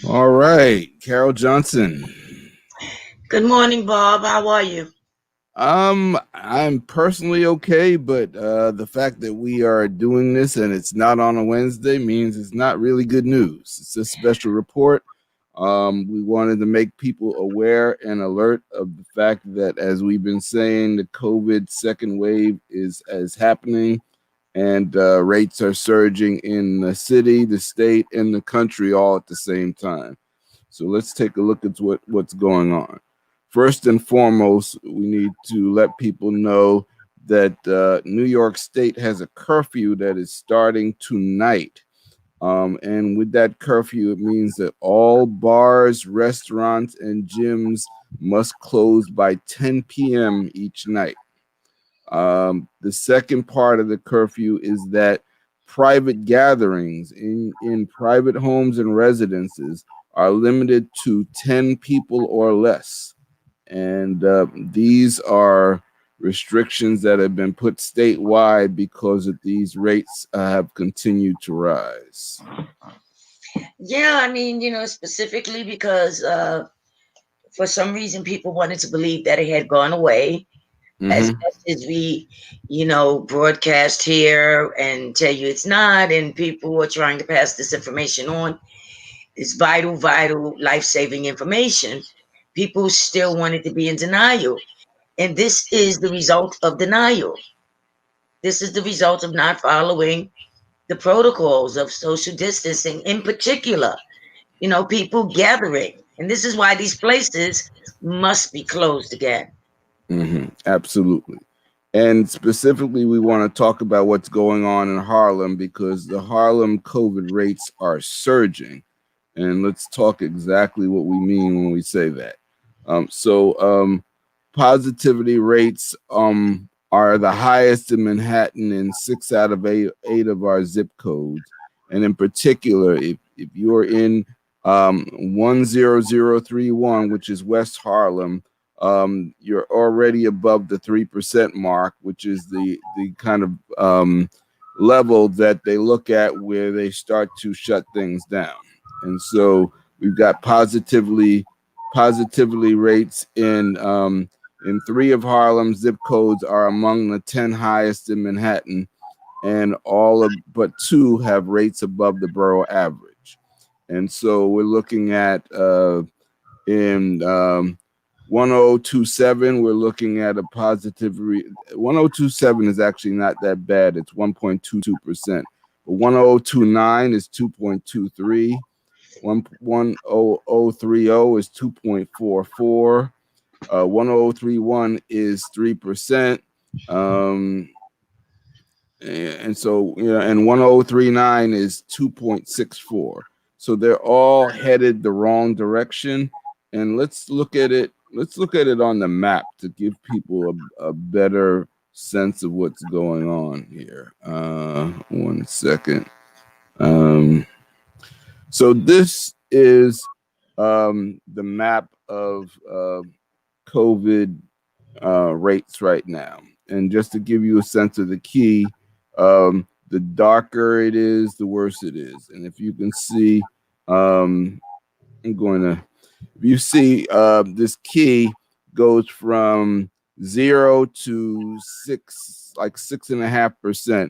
All right, Carol Johnson. Good morning, Bob. How are you? I'm personally okay, but the fact that we are doing this and it's not on a Wednesday means it's not really good news. It's a special report. We wanted to make people aware and alert of the fact that, as we've been saying, the COVID second wave is happening, and rates are surging in the city, the state, and the country all at the same time. So let's take a look at what's going on. First and foremost, we need to let people know that New York State has a curfew that is starting tonight. And with that curfew, it means that all bars, restaurants, and gyms must close by 10 p.m. each night. The second part of the curfew is that private gatherings in private homes and residences are limited to 10 people or less. And these are restrictions that have been put statewide because of these rates have continued to rise. Yeah, I mean, specifically because for some reason people wanted to believe that it had gone away. As Mm-hmm. much as we, broadcast here and tell you it's not, and people are trying to pass this information on, it's vital, life saving information. People still wanted to be in denial. And this is the result of denial. This is the result of not following the protocols of social distancing, in particular, people gathering. And this is why these places must be closed again. Mm-hmm. Absolutely. And specifically, we want to talk about what's going on in Harlem because the Harlem COVID rates are surging. And let's talk exactly what we mean when we say that. Positivity rates are the highest in Manhattan in 6 out of eight of our zip codes. And in particular, if you're in 10031, which is West Harlem, you're already above the 3% mark, which is the kind of level that they look at where they start to shut things down. And so we've got positivity rates in three of Harlem's zip codes are among the 10 highest in Manhattan, and all of but two have rates above the borough average. And so we're looking at in 1027, we're looking at a positive 1027 is actually not that bad. It's 1.22%. But 1029 is 2.23. 10030 is 2.44. 1031 is 3%. And so, and 1039 is 2.64. So they're all headed the wrong direction. And let's look at it. Let's look at it on the map to give people a better sense of what's going on here. 1 second. So this is the map of COVID rates right now. And just to give you a sense of the key, the darker it is, the worse it is. And if you can see, I'm going to, if you see this key goes from 0 to 6, like 6.5%.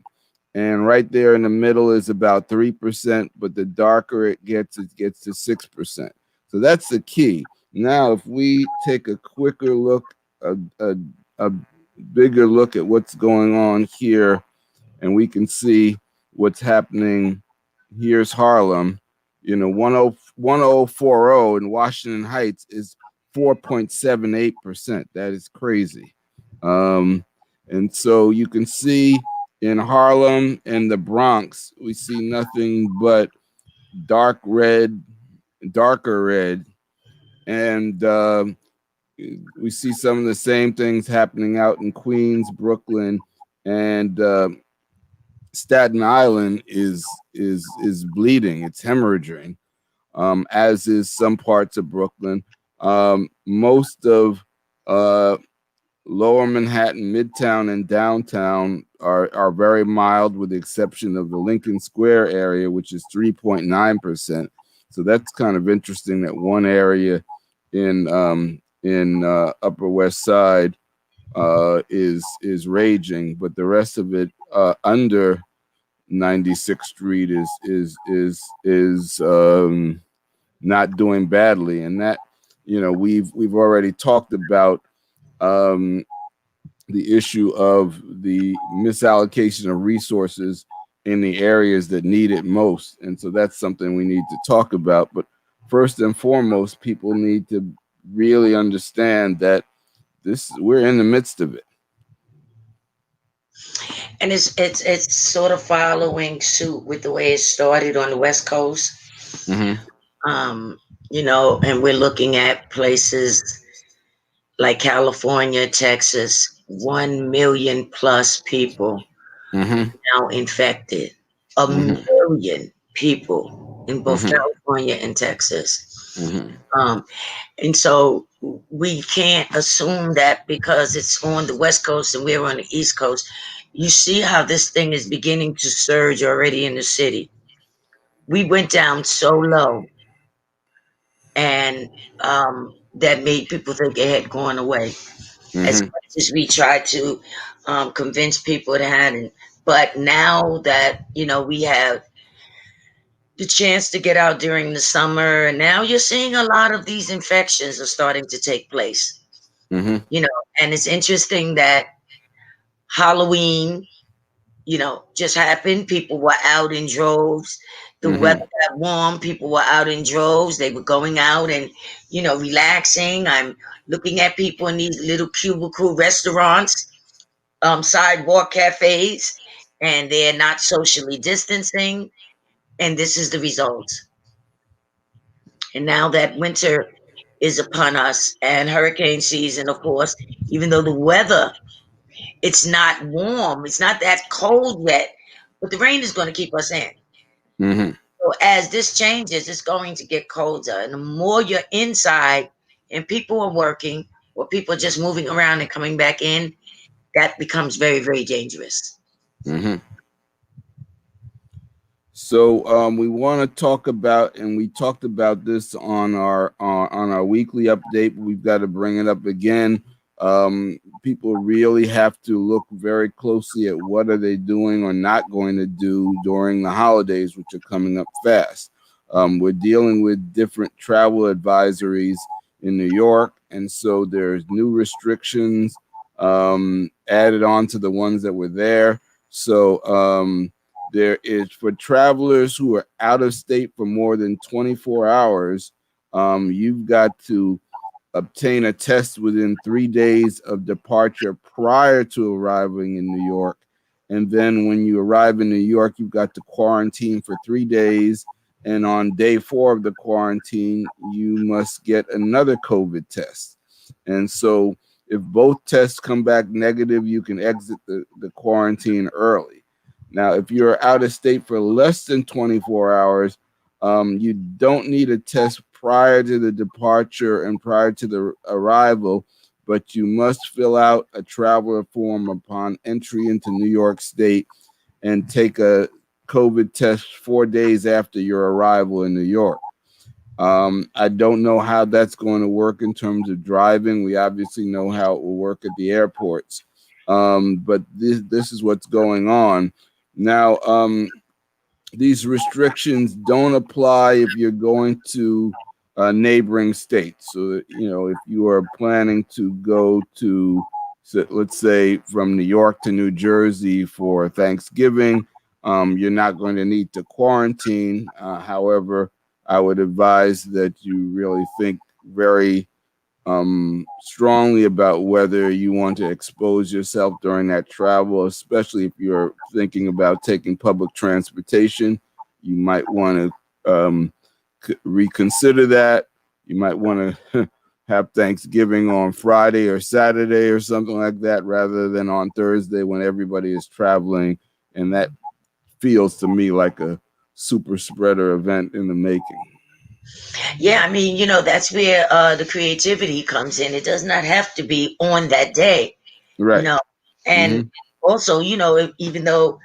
And right there in the middle is about 3%, but the darker it gets to 6%. So that's the key. Now, if we take a quicker look, a bigger look at what's going on here, and we can see what's happening. Here's Harlem. 1040 in Washington Heights is 4.78%. That is crazy. And so you can see in Harlem and the Bronx, we see nothing but darker red, and we see some of the same things happening out in Queens, Brooklyn, and Staten Island is bleeding. It's hemorrhaging, as is some parts of Brooklyn. Most of Lower Manhattan, Midtown, and downtown are very mild, with the exception of the Lincoln Square area, which is 3.9%. So that's kind of interesting that one area in Upper West Side is raging, but the rest of it under 96th Street is not doing badly, and that we've already talked about um, the issue of the misallocation of resources in the areas that need it most, and so that's something we need to talk about. But first and foremost, people need to really understand that we're in the midst of it. And it's sort of following suit with the way it started on the West Coast. Mm-hmm. Um, and we're looking at places like California, Texas, 1 million plus people Mm-hmm. now infected. A Mm-hmm. million people in both Mm-hmm. California and Texas. Mm-hmm. Um, and so we can't assume that because it's on the West Coast and we're on the East Coast. You see how this thing is beginning to surge already in the city. We went down so low, and that made people think it had gone away. As Mm-hmm. much as we tried to convince people it hadn't. But now that, we have the chance to get out during the summer, and now you're seeing a lot of these infections are starting to take place. Mm-hmm. And it's interesting that Halloween, just happened. People were out in droves. The weather Mm-hmm. got warm. People were out in droves. They were going out and, relaxing. I'm looking at people in these little cubicle restaurants, sidewalk cafes, and they're not socially distancing. And this is the result. And now that winter is upon us and hurricane season, of course, even though the weather, it's not warm, it's not that cold yet, but the rain is going to keep us in. Mm-hmm. So as this changes, it's going to get colder. And the more you're inside and people are working or people are just moving around and coming back in, that becomes very, very dangerous. Mm-hmm. So we want to talk about, and we talked about this on our weekly update. But we've got to bring it up again. People really have to look very closely at what are they doing or not going to do during the holidays, which are coming up fast. We're dealing with different travel advisories in New York, and so there's new restrictions added on to the ones that were there. So there is for travelers who are out of state for more than 24 hours, you've got to obtain a test within 3 days of departure prior to arriving in New York. And then when you arrive in New York, you've got to quarantine for 3 days. And on day 4 of the quarantine, you must get another COVID test. And so if both tests come back negative, you can exit the quarantine early. Now, if you're out of state for less than 24 hours, you don't need a test prior to the departure and prior to the arrival, but you must fill out a traveler form upon entry into New York State and take a COVID test 4 days after your arrival in New York. I don't know how that's going to work in terms of driving. We obviously know how it will work at the airports, but this is what's going on. Now, these restrictions don't apply if you're going to neighboring states. So, if you are planning to go to, let's say, from New York to New Jersey for Thanksgiving, you're not going to need to quarantine. However, I would advise that you really think very strongly about whether you want to expose yourself during that travel, especially if you're thinking about taking public transportation. You might want to reconsider that. You might want to have Thanksgiving on Friday or Saturday or something like that rather than on Thursday when everybody is traveling. And that feels to me like a super spreader event in the making. Yeah, I mean, that's where the creativity comes in. It does not have to be on that day, you Right. know. And Mm-hmm. also, even though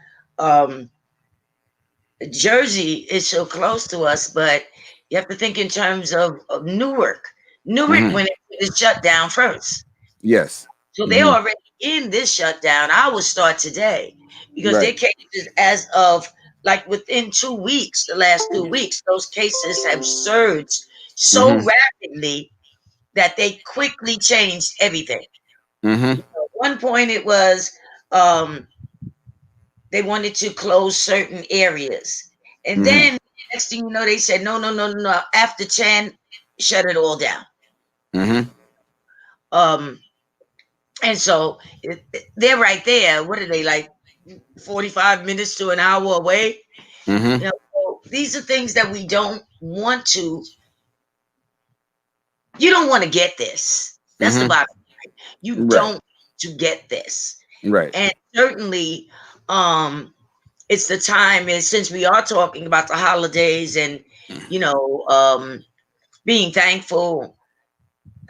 Jersey is so close to us, but You have to think in terms of Newark. Newark Mm-hmm. went into the shutdown first. Yes. So they're Mm-hmm. already in this shutdown. I will start today because their Right. cases, as of like within 2 weeks, the last 2 weeks, those cases have surged so Mm-hmm. rapidly that they quickly changed everything. Mm-hmm. At one point, it was um, they wanted to close certain areas, and Mm-hmm. then next thing you know, they said no, no, no, no, no. After 10, shut it all down. Mm-hmm. Um, and so they're right there. What are they like? 45 minutes to an hour away. Mm-hmm. So these are things that we don't want to. You don't want to get this. That's the Mm-hmm. bottom. You Right. don't to get this, Right. and certainly, it's the time. And since we are talking about the holidays and you know, being thankful,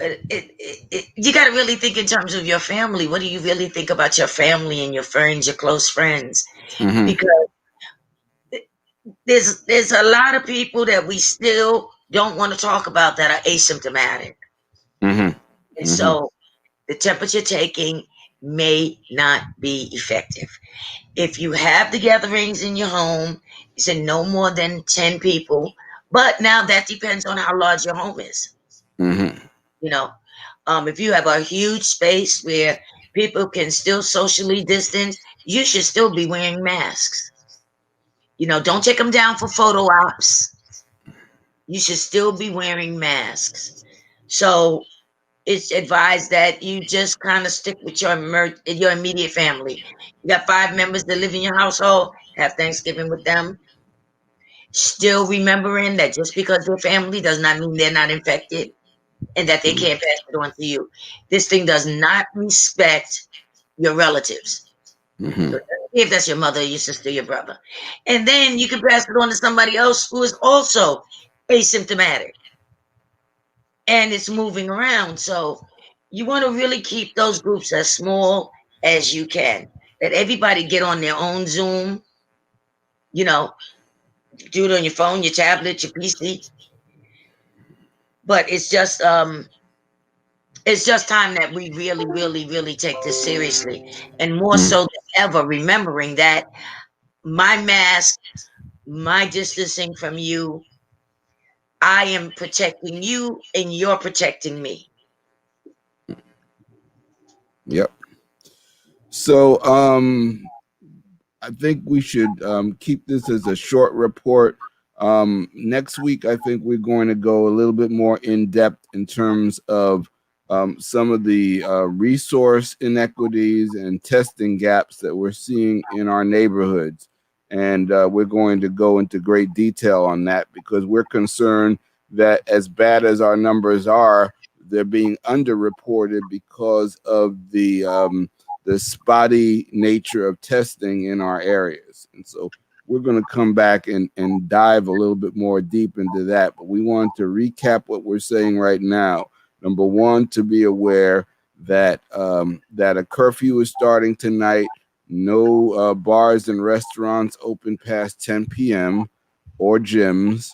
you got to really think in terms of your family. What do you really think about your family and your friends, your close friends? Mm-hmm. Because there's a lot of people that we still don't want to talk about that are asymptomatic. Mm-hmm. And Mm-hmm. so the temperature taking may not be effective. If you have the gatherings in your home, you said no more than 10 people. But now that depends on how large your home is. Mm-hmm. You know, if you have a huge space where people can still socially distance, you should still be wearing masks. Don't take them down for photo ops. You should still be wearing masks. So it's advised that you just kind of stick with your immediate family. You got 5 members that live in your household, have Thanksgiving with them. Still remembering that just because they're family does not mean they're not infected and that they can't pass it on to you. This thing does not respect your relatives. Mm-hmm. So if that's your mother, your sister, your brother. And then you can pass it on to somebody else who is also asymptomatic and it's moving around. So you want to really keep those groups as small as you can. Let everybody get on their own Zoom, you know, do it on your phone, your tablet, your PC. But it's just time that we really, really, really take this seriously. And more so than ever, remembering that my mask, my distancing from you, I am protecting you and you're protecting me. Yep. So I think we should keep this as a short report. Next week, I think we're going to go a little bit more in depth in terms of some of the resource inequities and testing gaps that we're seeing in our neighborhoods. And we're going to go into great detail on that because we're concerned that as bad as our numbers are, they're being underreported because of the spotty nature of testing in our areas. And so we're going to come back and dive a little bit more deep into that. But we want to recap what we're saying right now. Number one, to be aware that a curfew is starting tonight. No bars and restaurants open past 10 p.m. or gyms.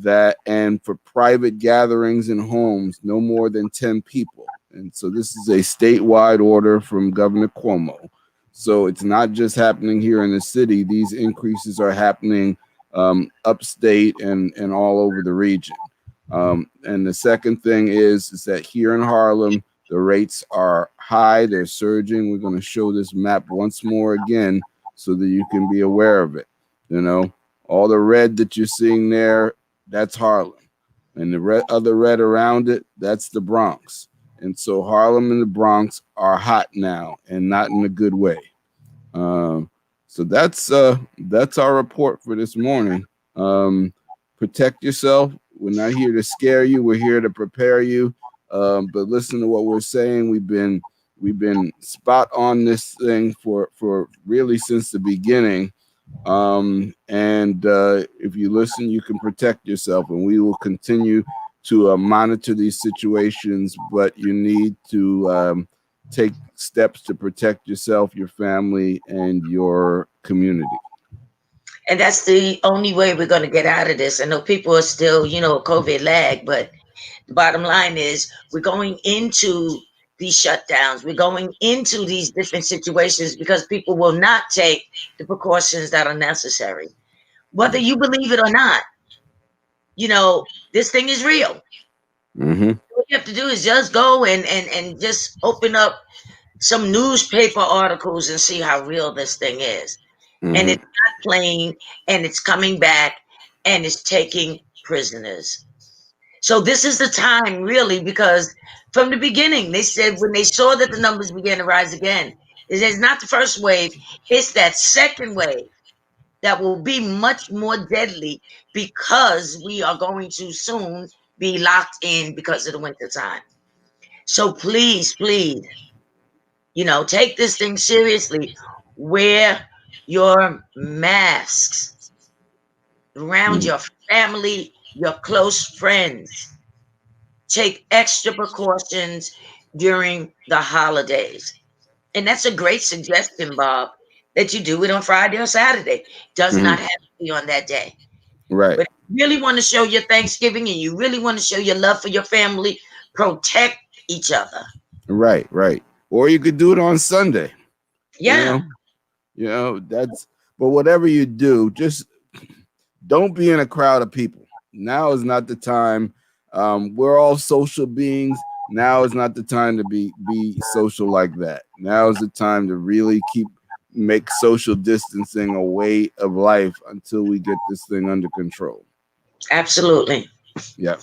That and for private gatherings in homes, no more than 10 people. And so this is a statewide order from Governor Cuomo. So it's not just happening here in the city. These increases are happening upstate and all over the region. And the second thing is that here in Harlem, the rates are high. They're surging. We're going to show this map once more again so that you can be aware of it. You know, all the red that you're seeing there, that's Harlem. And the other red around it, that's the Bronx. And so Harlem and the Bronx are hot now, and not in a good way. Um, so that's our report for this morning. Protect yourself. We're not here to scare you. We're here to prepare you. But listen to what we're saying. We've been spot on this thing for really since the beginning. And if you listen, you can protect yourself, and we will continue to monitor these situations. But you need to take steps to protect yourself, your family, and your community. And that's the only way we're going to get out of this. I know people are still, COVID lag, but the bottom line is we're going into these shutdowns. We're going into these different situations because people will not take the precautions that are necessary. Whether you believe it or not, this thing is real. Mm-hmm. What you have to do is just go and just open up some newspaper articles and see how real this thing is. And Mm-hmm. it's not playing, and it's coming back, and it's taking prisoners. So this is the time, really, because from the beginning, they said when they saw that the numbers began to rise again, it's not the first wave, it's that second wave that will be much more deadly because we are going to soon be locked in because of the winter time. So please, please, take this thing seriously. Wear your masks around your family, your close friends. Take extra precautions during the holidays. And that's a great suggestion, Bob, that you do it on Friday or Saturday. Does not Mm-hmm. have to be on that day. Right. But if you really want to show your Thanksgiving and you really want to show your love for your family, protect each other. Right. Right. Or you could do it on Sunday. You Yeah, know. That's. But whatever you do, just don't be in a crowd of people. Now is not the time. We're all social beings. Now is not the time to be social like that. Now is the time to really make social distancing a way of life until we get this thing under control. absolutely. Yeah.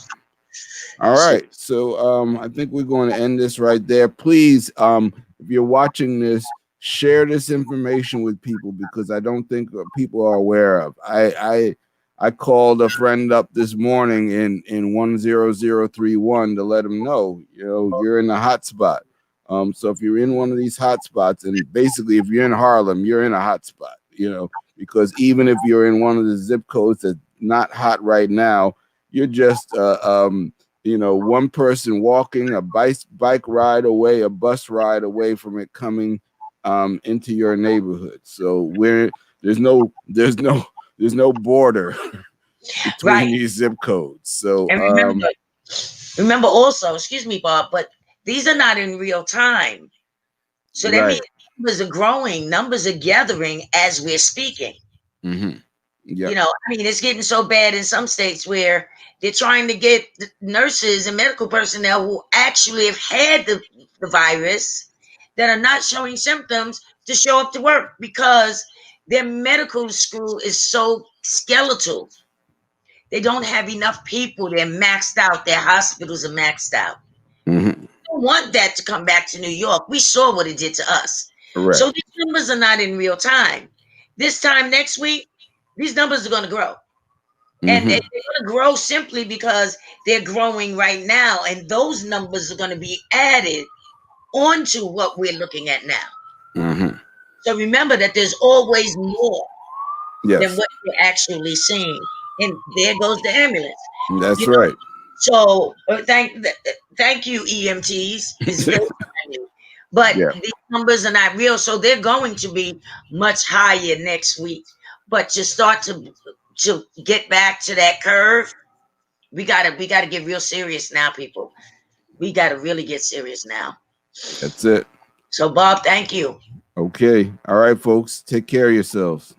All So, right. So I think we're going to end this right there. Please, if you're watching this, share this information with people because I don't think people are aware of. I called a friend up this morning in 10031 to let him know, you're in the hot spot. So if you're in one of these hot spots, and basically if you're in Harlem, you're in a hot spot, because even if you're in one of the zip codes that's not hot right now, you're just one person walking a bike ride away, a bus ride away from it coming into your neighborhood. So there's no border between right. these zip codes. So And remember also, excuse me, Bob, but these are not in real time. So that means right. numbers are growing, numbers are gathering as we're speaking. Mm-hmm. Yep. It's getting so bad in some states where they're trying to get nurses and medical personnel who actually have had the virus that are not showing symptoms to show up to work because their medical school is so skeletal. They don't have enough people. They're maxed out. Their hospitals are maxed out. Mm-hmm. Don't want that to come back to New York. We saw what it did to us. Right. So these numbers are not in real time. This time next week, these numbers are going to grow. And they're Mm-hmm. going to grow simply because they're growing right now. And those numbers are going to be added onto what we're looking at now. Mm-hmm. So remember that there's always more than Yes, what you're actually seeing. And there goes the ambulance. that's You right. So thank you, EMTs. It's very timely. But Yeah, these numbers are not real, so they're going to be much higher next week. But to start to get back to that curve, we gotta get real serious now, people. We gotta really get serious now. that's it. So Bob, thank you. Okay. All right, folks. Take care of yourselves.